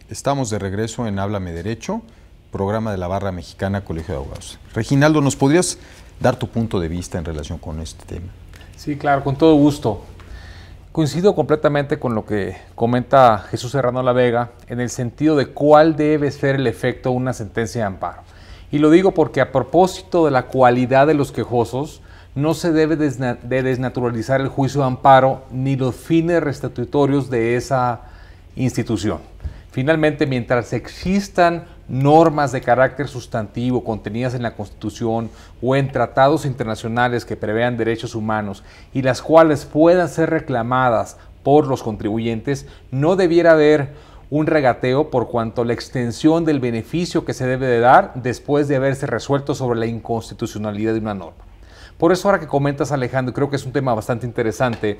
Estamos de regreso en Háblame Derecho, programa de la Barra Mexicana Colegio de Abogados. Reginaldo, ¿nos podrías dar tu punto de vista en relación con este tema? Sí, claro, con todo gusto. Coincido completamente con lo que comenta Jesús Serrano La Vega en el sentido de cuál debe ser el efecto de una sentencia de amparo. Y lo digo porque a propósito de la cualidad de los quejosos, no se debe de desnaturalizar el juicio de amparo ni los fines restitutorios de esa institución. Finalmente, mientras existan normas de carácter sustantivo contenidas en la Constitución o en tratados internacionales que prevean derechos humanos y las cuales puedan ser reclamadas por los contribuyentes, no debiera haber un regateo por cuanto a la extensión del beneficio que se debe de dar después de haberse resuelto sobre la inconstitucionalidad de una norma. Por eso ahora que comentas, Alejandro, creo que es un tema bastante interesante.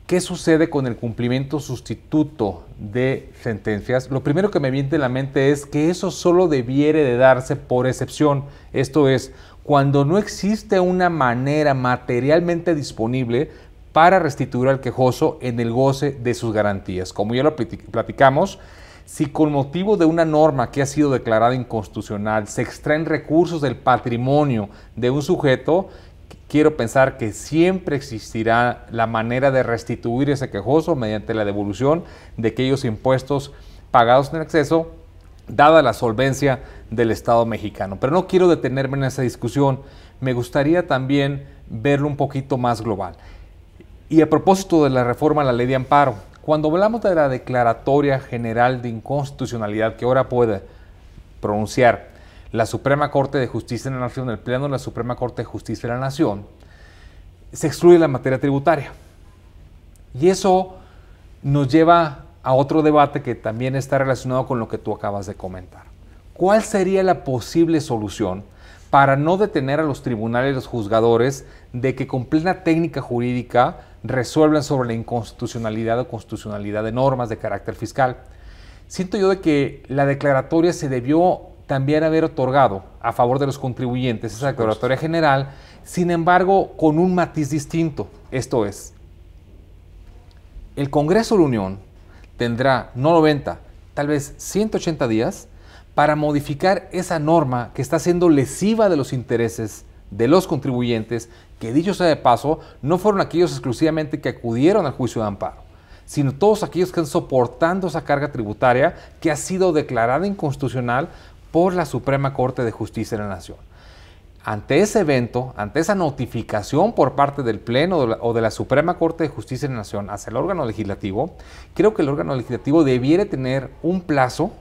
¿Qué sucede con el cumplimiento sustituto de sentencias? Lo primero que me viene a la mente es que eso solo debiere de darse por excepción. Esto es, cuando no existe una manera materialmente disponible para restituir al quejoso en el goce de sus garantías. Como ya lo platicamos, si con motivo de una norma que ha sido declarada inconstitucional se extraen recursos del patrimonio de un sujeto, quiero pensar que siempre existirá la manera de restituir ese quejoso mediante la devolución de aquellos impuestos pagados en exceso, dada la solvencia del Estado mexicano. Pero no quiero detenerme en esa discusión, me gustaría también verlo un poquito más global. Y a propósito de la reforma a la ley de amparo, cuando hablamos de la Declaratoria General de Inconstitucionalidad que ahora puede pronunciar la Suprema Corte de Justicia de la Nación, el Pleno de la Suprema Corte de Justicia de la Nación, se excluye la materia tributaria. Y eso nos lleva a otro debate que también está relacionado con lo que tú acabas de comentar. ¿Cuál sería la posible solución para no detener a los tribunales y los juzgadores de que con plena técnica jurídica resuelvan sobre la inconstitucionalidad o constitucionalidad de normas de carácter fiscal? Siento yo de que la declaratoria se debió también haber otorgado a favor de los contribuyentes esa declaratoria general, sin embargo, con un matiz distinto. Esto es, el Congreso de la Unión tendrá no 90, tal vez 180 días para modificar esa norma que está siendo lesiva de los intereses de los contribuyentes, que dicho sea de paso, no fueron aquellos exclusivamente que acudieron al juicio de amparo, sino todos aquellos que están soportando esa carga tributaria que ha sido declarada inconstitucional por la Suprema Corte de Justicia de la Nación. Ante ese evento, ante esa notificación por parte del Pleno o de la Suprema Corte de Justicia de la Nación hacia el órgano legislativo, creo que el órgano legislativo debiera tener un plazo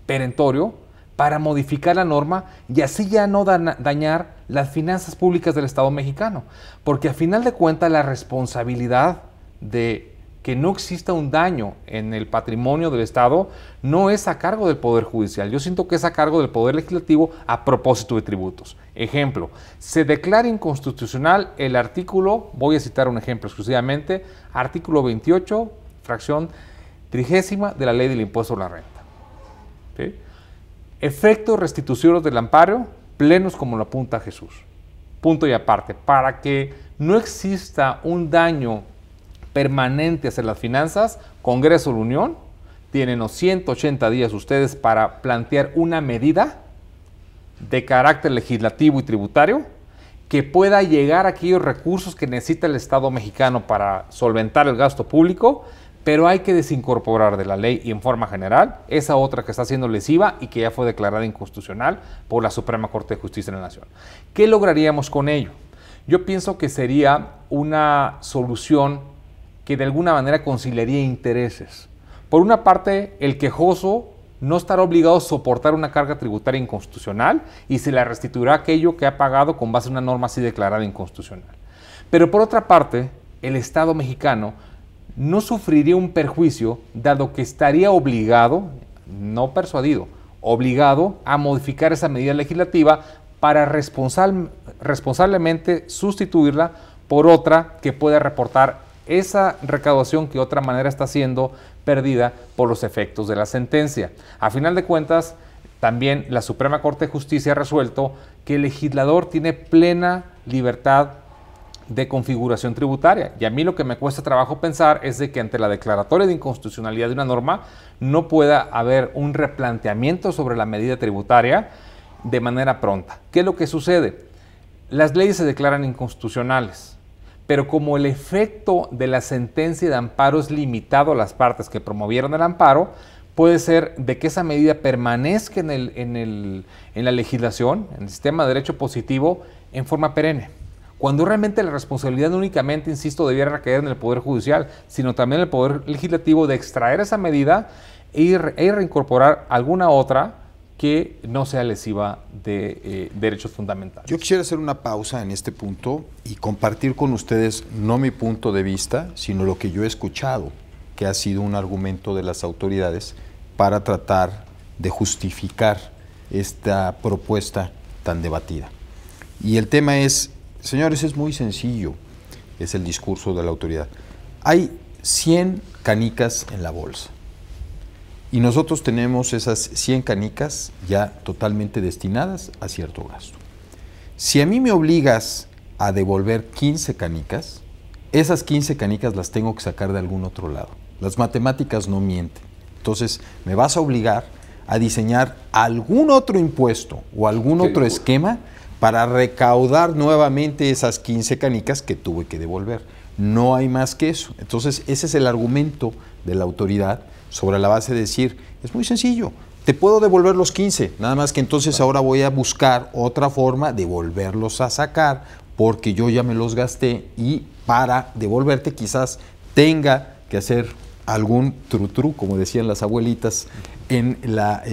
perentorio para modificar la norma y así ya no dañar las finanzas públicas del Estado mexicano. Porque a final de cuentas la responsabilidad de que no exista un daño en el patrimonio del Estado no es a cargo del Poder Judicial. Yo siento que es a cargo del Poder Legislativo a propósito de tributos. Ejemplo, se declara inconstitucional el artículo, voy a citar un ejemplo exclusivamente, artículo 28, fracción 30 de la Ley del Impuesto a la Renta. ¿Sí? Efectos restituciones del amparo, plenos como lo apunta Jesús. Punto y aparte, para que no exista un daño permanente hacia las finanzas, Congreso de la Unión, tienen los 180 días ustedes para plantear una medida de carácter legislativo y tributario que pueda llegar a aquellos recursos que necesita el Estado mexicano para solventar el gasto público, pero hay que desincorporar de la ley y en forma general esa otra que está siendo lesiva y que ya fue declarada inconstitucional por la Suprema Corte de Justicia de la Nación. ¿Qué lograríamos con ello? Yo pienso que sería una solución que de alguna manera conciliaría intereses. Por una parte, el quejoso no estará obligado a soportar una carga tributaria inconstitucional y se le restituirá aquello que ha pagado con base en una norma así declarada inconstitucional. Pero por otra parte, el Estado mexicano no sufriría un perjuicio dado que estaría obligado, no persuadido, obligado a modificar esa medida legislativa para responsablemente sustituirla por otra que pueda reportar esa recaudación que de otra manera está siendo perdida por los efectos de la sentencia. A final de cuentas, también la Suprema Corte de Justicia ha resuelto que el legislador tiene plena libertad de configuración tributaria. Y a mí lo que me cuesta trabajo pensar es de que ante la declaratoria de inconstitucionalidad de una norma no pueda haber un replanteamiento sobre la medida tributaria de manera pronta. ¿Qué es lo que sucede? Las leyes se declaran inconstitucionales, pero como el efecto de la sentencia de amparo es limitado a las partes que promovieron el amparo, puede ser de que esa medida permanezca en la legislación, en el sistema de derecho positivo, en forma perenne. Cuando realmente la responsabilidad no únicamente, insisto, debiera recaer en el Poder Judicial, sino también en el Poder Legislativo de extraer esa medida e reincorporar alguna otra que no sea lesiva de derechos fundamentales. Yo quisiera hacer una pausa en este punto y compartir con ustedes no mi punto de vista, sino lo que yo he escuchado, que ha sido un argumento de las autoridades para tratar de justificar esta propuesta tan debatida. Y el tema es, señores, es muy sencillo, es el discurso de la autoridad. Hay 100 canicas en la bolsa y nosotros tenemos esas 100 canicas ya totalmente destinadas a cierto gasto. Si a mí me obligas a devolver 15 canicas, esas 15 canicas las tengo que sacar de algún otro lado. Las matemáticas no mienten. Entonces, me vas a obligar a diseñar algún otro impuesto o algún otro esquema para recaudar nuevamente esas 15 canicas que tuve que devolver. No hay más que eso. Entonces, ese es el argumento de la autoridad sobre la base de decir, es muy sencillo, te puedo devolver los 15, nada más que entonces ahora voy a buscar otra forma de volverlos a sacar porque yo ya me los gasté y para devolverte quizás tenga que hacer algún trutru, como decían las abuelitas, en la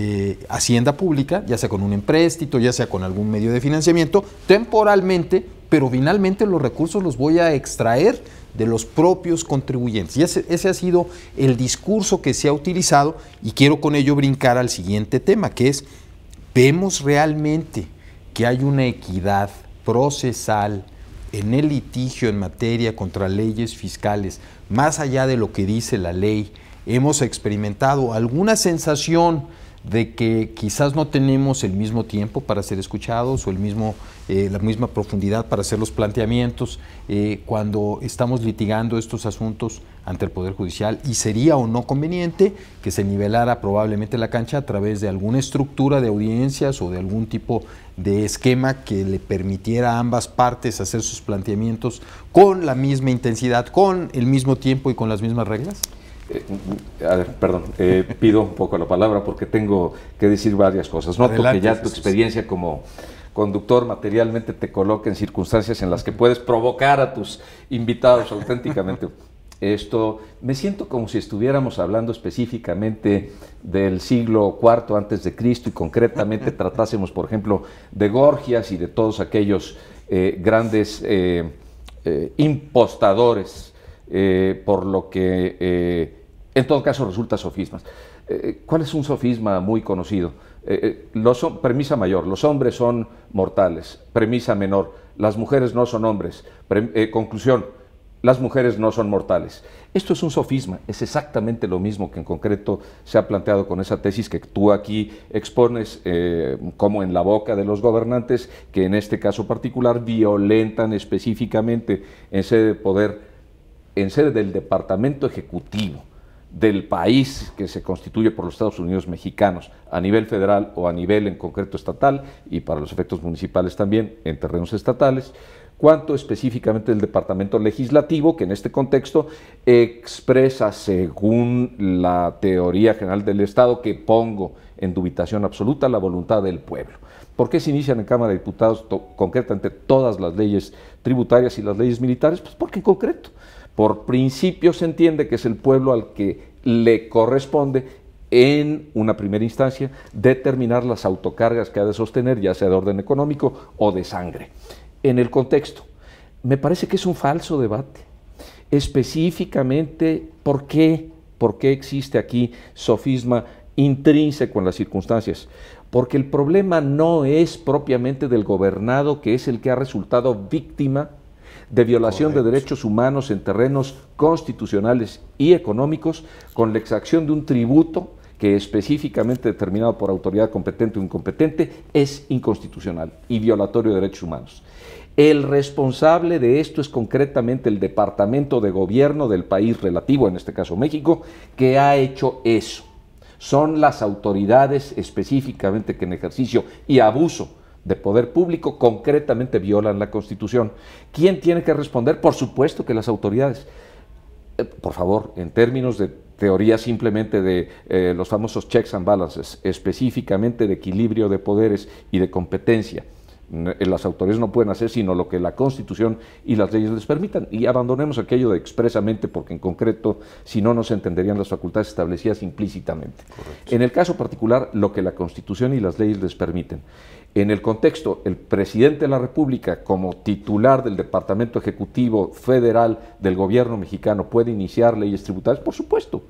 hacienda pública, ya sea con un empréstito, ya sea con algún medio de financiamiento, temporalmente, pero finalmente los recursos los voy a extraer de los propios contribuyentes. Y ese ha sido el discurso que se ha utilizado y quiero con ello brincar al siguiente tema, que es, ¿vemos realmente que hay una equidad procesal en el litigio en materia contra leyes fiscales, más allá de lo que dice la ley? ¿Hemos experimentado alguna sensación de que quizás no tenemos el mismo tiempo para ser escuchados o la misma profundidad para hacer los planteamientos cuando estamos litigando estos asuntos ante el Poder Judicial? ¿Y sería o no conveniente que se nivelara probablemente la cancha a través de alguna estructura de audiencias o de algún tipo de esquema que le permitiera a ambas partes hacer sus planteamientos con la misma intensidad, con el mismo tiempo y con las mismas reglas? Pido un poco la palabra porque tengo que decir varias cosas. Noto que ya tu experiencia como conductor materialmente te coloca en circunstancias en las que puedes provocar a tus invitados auténticamente. Me siento como si estuviéramos hablando específicamente del siglo IV antes de Cristo y concretamente tratásemos, por ejemplo, de Gorgias y de todos aquellos grandes impostadores, por lo que en todo caso resulta sofismas. ¿Cuál es un sofisma muy conocido? Premisa mayor, los hombres son mortales. Premisa menor, las mujeres no son hombres. Conclusión, las mujeres no son mortales. Esto es un sofisma, es exactamente lo mismo que en concreto se ha planteado con esa tesis que tú aquí expones como en la boca de los gobernantes, que en este caso particular violentan específicamente en sede de poder, en sede del Departamento Ejecutivo del país que se constituye por los Estados Unidos mexicanos a nivel federal o a nivel en concreto estatal y para los efectos municipales también en terrenos estatales, cuanto específicamente el Departamento Legislativo, que en este contexto expresa, según la teoría general del Estado, que pongo en dubitación absoluta, la voluntad del pueblo. ¿Por qué se inician en Cámara de Diputados concretamente todas las leyes tributarias y las leyes militares? Pues porque en concreto, por principio se entiende que es el pueblo al que le corresponde en una primera instancia determinar las autocargas que ha de sostener, ya sea de orden económico o de sangre. En el contexto, me parece que es un falso debate. Específicamente, ¿por qué existe aquí sofisma intrínseco en las circunstancias? Porque el problema no es propiamente del gobernado, que es el que ha resultado víctima de violación de derechos humanos en terrenos constitucionales y económicos con la exacción de un tributo que específicamente determinado por autoridad competente o incompetente es inconstitucional y violatorio de derechos humanos. El responsable de esto es concretamente el Departamento de Gobierno del país relativo, en este caso México, que ha hecho eso. Son las autoridades específicamente que en ejercicio y abuso de poder público concretamente violan la Constitución. ¿Quién tiene que responder? Por supuesto que las autoridades. Por favor, en términos de teoría simplemente de los famosos checks and balances, específicamente de equilibrio de poderes y de competencia, las autoridades no pueden hacer sino lo que la Constitución y las leyes les permitan, y abandonemos aquello de expresamente, porque en concreto si no, no se entenderían las facultades establecidas implícitamente. Correcto. En el caso particular, lo que la Constitución y las leyes les permiten. En el contexto, el presidente de la República, como titular del Departamento Ejecutivo Federal del Gobierno mexicano, puede iniciar leyes tributarias, por supuesto.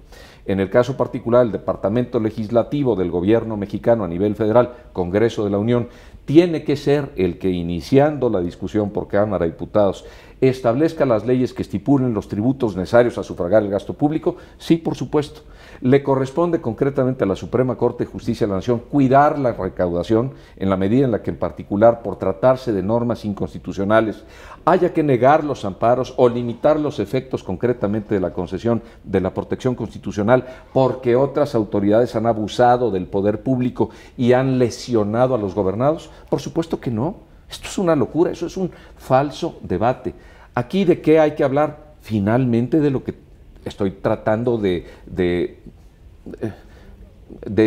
En el caso particular, el Departamento Legislativo del Gobierno mexicano a nivel federal, Congreso de la Unión, tiene que ser el que, iniciando la discusión por Cámara de Diputados, establezca las leyes que estipulen los tributos necesarios a sufragar el gasto público. Sí, por supuesto. Le corresponde concretamente a la Suprema Corte de Justicia de la Nación cuidar la recaudación en la medida en la que, en particular, por tratarse de normas inconstitucionales, haya que negar los amparos o limitar los efectos concretamente de la concesión de la protección constitucional porque otras autoridades han abusado del poder público y han lesionado a los gobernados. Por supuesto que no. Esto es una locura, eso es un falso debate. Aquí, ¿de qué hay que hablar? Finalmente, de lo que estoy tratando de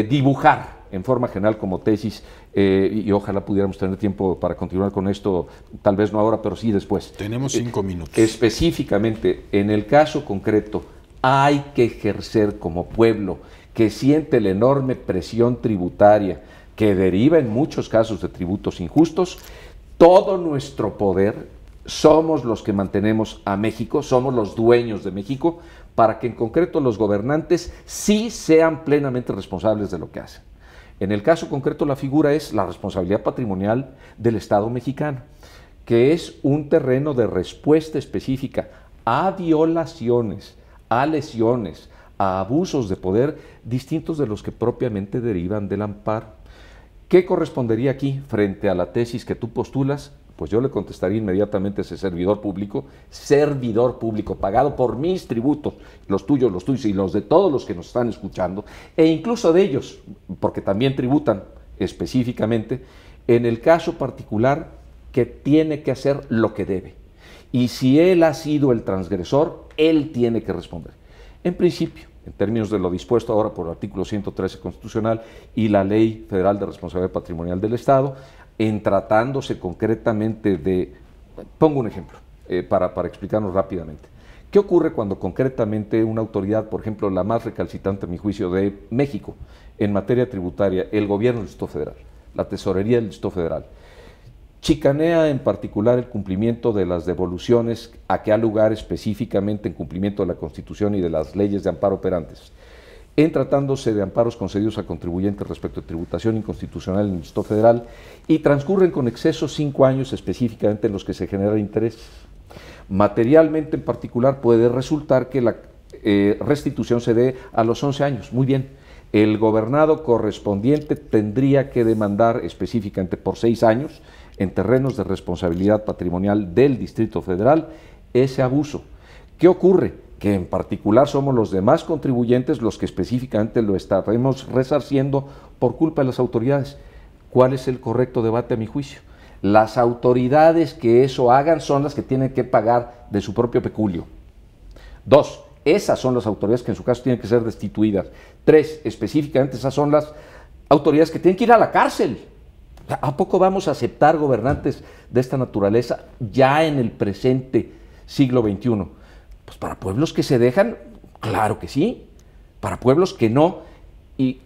dibujar en forma general como tesis, y ojalá pudiéramos tener tiempo para continuar con esto, tal vez no ahora, pero sí después. Tenemos 5 minutos. Específicamente, en el caso concreto, hay que ejercer como pueblo que siente la enorme presión tributaria que deriva en muchos casos de tributos injustos, todo nuestro poder. Somos los que mantenemos a México, somos los dueños de México, para que en concreto los gobernantes sí sean plenamente responsables de lo que hacen. En el caso concreto, la figura es la responsabilidad patrimonial del Estado mexicano, que es un terreno de respuesta específica a violaciones, a lesiones, a abusos de poder distintos de los que propiamente derivan del amparo. ¿Qué correspondería aquí frente a la tesis que tú postulas? Pues yo le contestaría inmediatamente a ese servidor público pagado por mis tributos, los tuyos y los de todos los que nos están escuchando, e incluso de ellos, porque también tributan específicamente, en el caso particular que tiene que hacer lo que debe. Y si él ha sido el transgresor, él tiene que responder. En principio, en términos de lo dispuesto ahora por el artículo 113 constitucional y la Ley Federal de Responsabilidad Patrimonial del Estado, en tratándose concretamente de, pongo un ejemplo para explicarnos rápidamente. ¿Qué ocurre cuando concretamente una autoridad, por ejemplo, la más recalcitrante a mi juicio de México en materia tributaria, el gobierno del Distrito Federal, la tesorería del Distrito Federal, chicanea en particular el cumplimiento de las devoluciones a que ha lugar específicamente en cumplimiento de la Constitución y de las leyes de amparo operantes, en tratándose de amparos concedidos a contribuyentes respecto de tributación inconstitucional en el Distrito Federal, y transcurren con exceso 5 años específicamente en los que se genera interés. Materialmente en particular puede resultar que la restitución se dé a los 11 años. Muy bien, el gobernado correspondiente tendría que demandar específicamente por 6 años en terrenos de responsabilidad patrimonial del Distrito Federal ese abuso. ¿Qué ocurre? Que en particular somos los demás contribuyentes los que específicamente lo estaremos resarciendo por culpa de las autoridades. ¿Cuál es el correcto debate a mi juicio? Las autoridades que eso hagan son las que tienen que pagar de su propio peculio. 2, esas son las autoridades que en su caso tienen que ser destituidas. 3, específicamente esas son las autoridades que tienen que ir a la cárcel. ¿A poco vamos a aceptar gobernantes de esta naturaleza ya en el presente siglo XXI? Pues para pueblos que se dejan, claro que sí. Para pueblos que no, y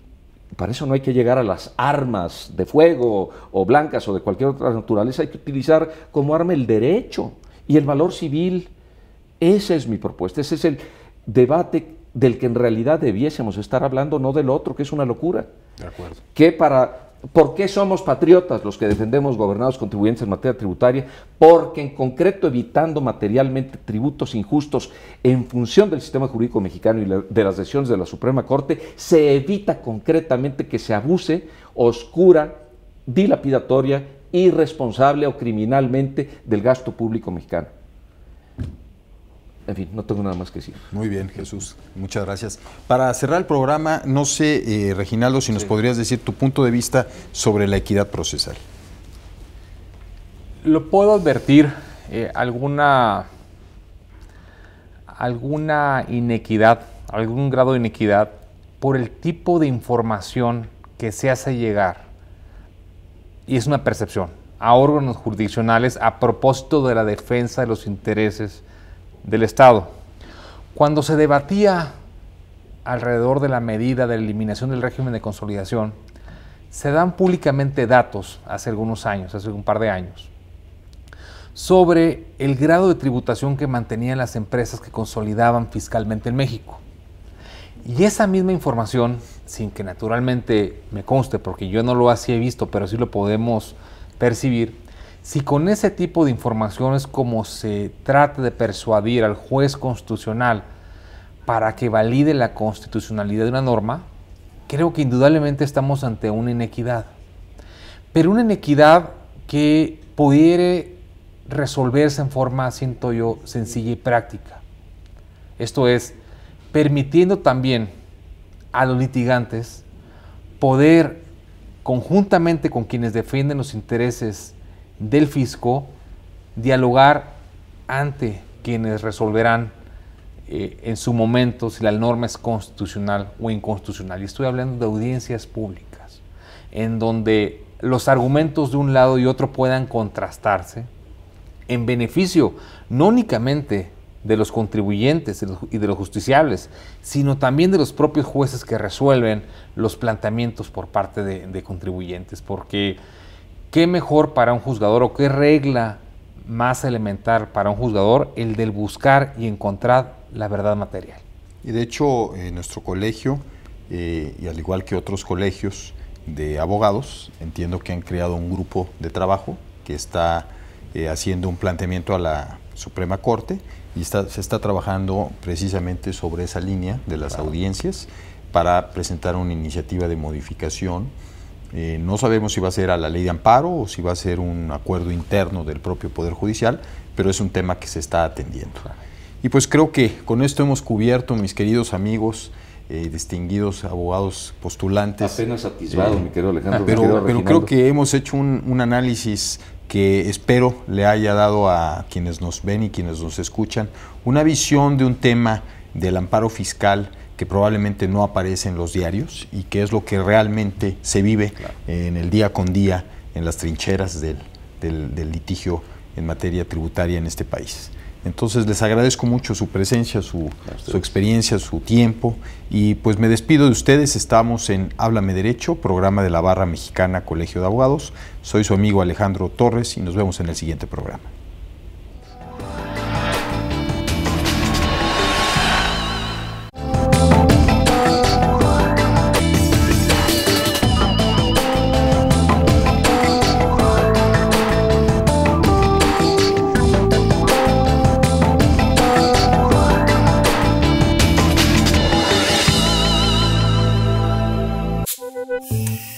para eso no hay que llegar a las armas de fuego o blancas o de cualquier otra naturaleza, hay que utilizar como arma el derecho y el valor civil. Esa es mi propuesta, ese es el debate del que en realidad debiésemos estar hablando, no del otro, que es una locura. De acuerdo. ¿Por qué somos patriotas los que defendemos gobernados contribuyentes en materia tributaria? Porque en concreto, evitando materialmente tributos injustos en función del sistema jurídico mexicano y de las decisiones de la Suprema Corte, se evita concretamente que se abuse oscura, dilapidatoria irresponsable o criminalmente del gasto público mexicano. En fin, no tengo nada más que decir. Muy bien, Jesús. Muchas gracias. Para cerrar el programa, no sé, Reginaldo, si nos podrías decir tu punto de vista sobre la equidad procesal. Lo puedo advertir, alguna inequidad, algún grado de inequidad por el tipo de información que se hace llegar, y es una percepción, a órganos jurisdiccionales a propósito de la defensa de los intereses del Estado. Cuando se debatía alrededor de la medida de la eliminación del régimen de consolidación, se dan públicamente datos hace algunos años, hace un par de años, sobre el grado de tributación que mantenían las empresas que consolidaban fiscalmente en México. Y esa misma información, sin que naturalmente me conste, porque yo no lo así he visto, pero sí lo podemos percibir, si con ese tipo de información es como se trata de persuadir al juez constitucional para que valide la constitucionalidad de una norma, creo que indudablemente estamos ante una inequidad. Pero una inequidad que pudiera resolverse en forma, siento yo, sencilla y práctica. Esto es, permitiendo también a los litigantes poder, conjuntamente con quienes defienden los intereses del fisco, dialogar ante quienes resolverán en su momento si la norma es constitucional o inconstitucional. Y estoy hablando de audiencias públicas, en donde los argumentos de un lado y otro puedan contrastarse en beneficio no únicamente de los contribuyentes y de los justiciables, sino también de los propios jueces que resuelven los planteamientos por parte de contribuyentes. Porque qué mejor para un juzgador o qué regla más elemental para un juzgador el del buscar y encontrar la verdad material. Y de hecho, en nuestro colegio, y al igual que otros colegios de abogados, entiendo que han creado un grupo de trabajo que está haciendo un planteamiento a la Suprema Corte y se está trabajando precisamente sobre esa línea de las audiencias para presentar una iniciativa de modificación. No sabemos si va a ser a la ley de amparo o si va a ser un acuerdo interno del propio Poder Judicial, pero es un tema que se está atendiendo. Y pues creo que con esto hemos cubierto, mis queridos amigos, distinguidos abogados postulantes. Apenas atisbado, mi querido Alejandro. Pero creo que hemos hecho un análisis que espero le haya dado a quienes nos ven y quienes nos escuchan una visión de un tema del amparo fiscal que probablemente no aparece en los diarios y que es lo que realmente se vive en el día con día en las trincheras del litigio en materia tributaria en este país. Entonces les agradezco mucho su presencia, su experiencia, su tiempo y pues me despido de ustedes. Estamos en Háblame Derecho, programa de la Barra Mexicana Colegio de Abogados. Soy su amigo Alejandro Torres y nos vemos en el siguiente programa. Yeah.